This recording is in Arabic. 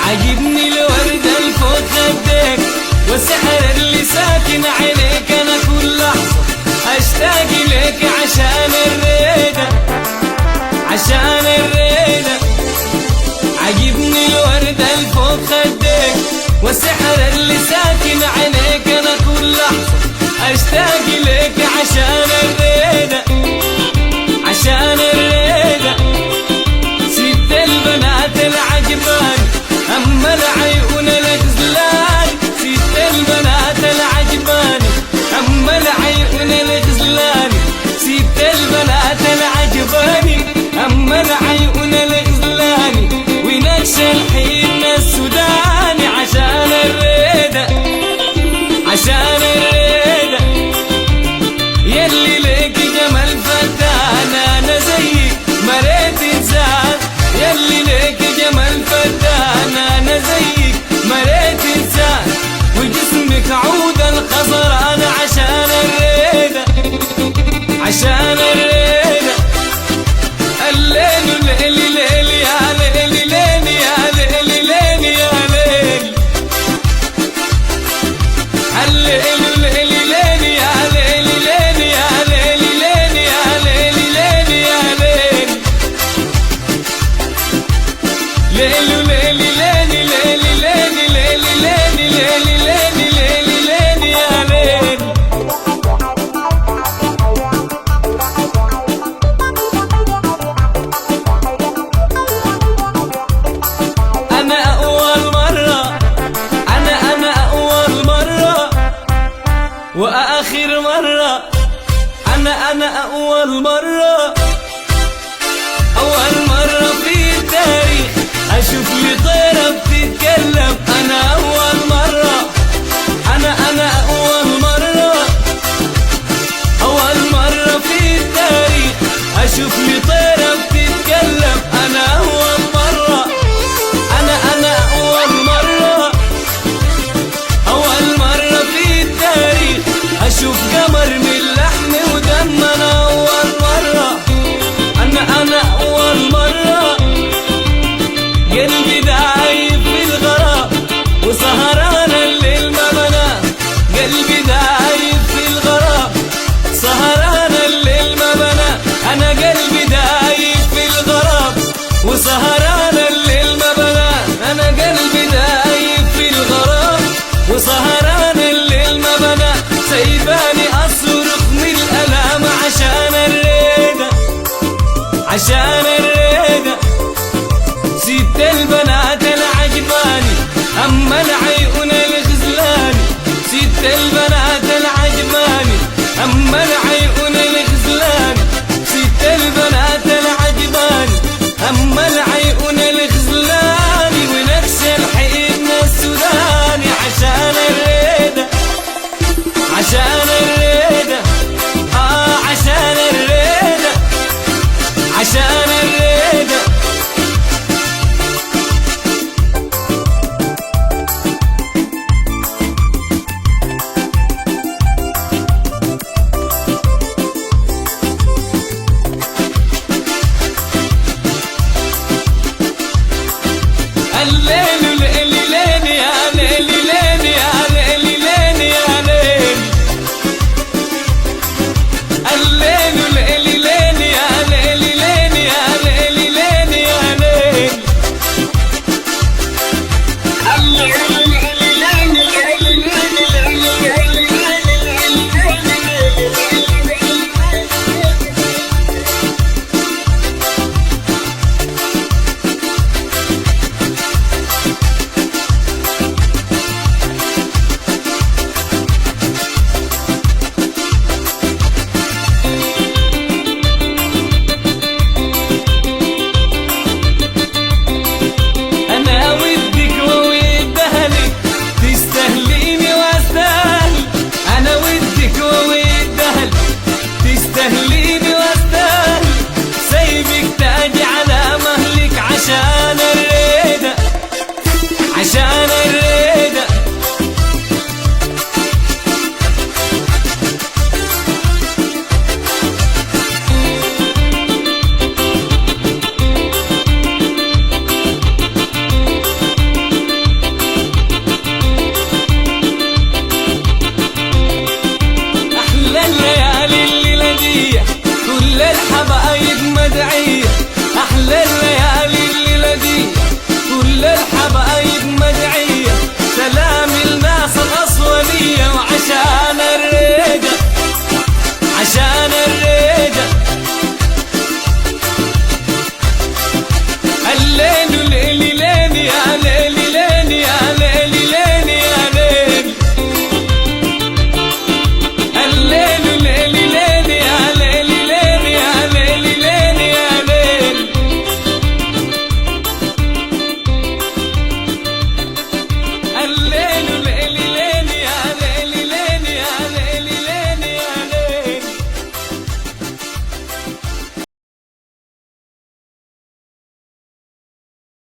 عجبني الورد الفوق خدك والسحر اللي ساكن عينيك، انا كل لحظة اشتاق لك عشان الريدة عشان الريدة. عجبني الورد الفوق خدك والسحر اللي ساكن عينيك، انا كل لحظة اشتاق لك عشان الريدة عشان الريدة. سبت البنات العجبان أما العيون الغزلان، سبت البنات العجبان أما العيون الغزلان، سبت البنات العجبان أما العيون الغزلان. ونكشى الحين السوداني عشان الريدة عشان الريدة. يلي ليك جمال فتان أنا زيك مريت إنسان، يلي ليك جمال فتان أنا زيك مريت إنسان. وجسمك عود الخضران عشان الريدة عشان الريدة. الليل ليل ليل يا ليل ليل يا ليل ليل يا ليل. الليل ليل ليل يا ليل ليل يا ليل ليل يا ليل ليل يا ليل. ليل ليل ليل ليل ليل ليل ليل ليل ليل ليل ليل يا ليل. أنا أول مرة أنا أول مرة وآخر مرة. أنا أول مرة أول مرة في التاريخ أشوف لي طيرة بتتكلم. أنا أول مرة أنا أول مرة أول مرة في التاريخ أشوف لي طيرة بتتكلم. أنا أول مرة أنا أول مرة أول مرة في التاريخ أشوف قمر من لحم ودم. أنا أول مرة أنا أول مرة قلبي دايب في الغرام وسهران الليل ما بنام. قلبي دايب في الغرام سهران الليل ما بنام. أنا قلبي دايب في الغرام وسهران الليل ما بنام. أنا قلبي دايب في الغرام وسهران الليل ما بنام. سيباني أصرخ من الألام عشان الريدة عشان الريدة. سبت البنات العجباني أما العيون الغزلاني، سبت البنات العجباني أما العيون الغزلاني، سبت البنات العجباني أما العيون الغزلاني. ونكسى الحين السوداني عشان الريدة عشان الريدة عشان الريدة عشان الريدة. الليل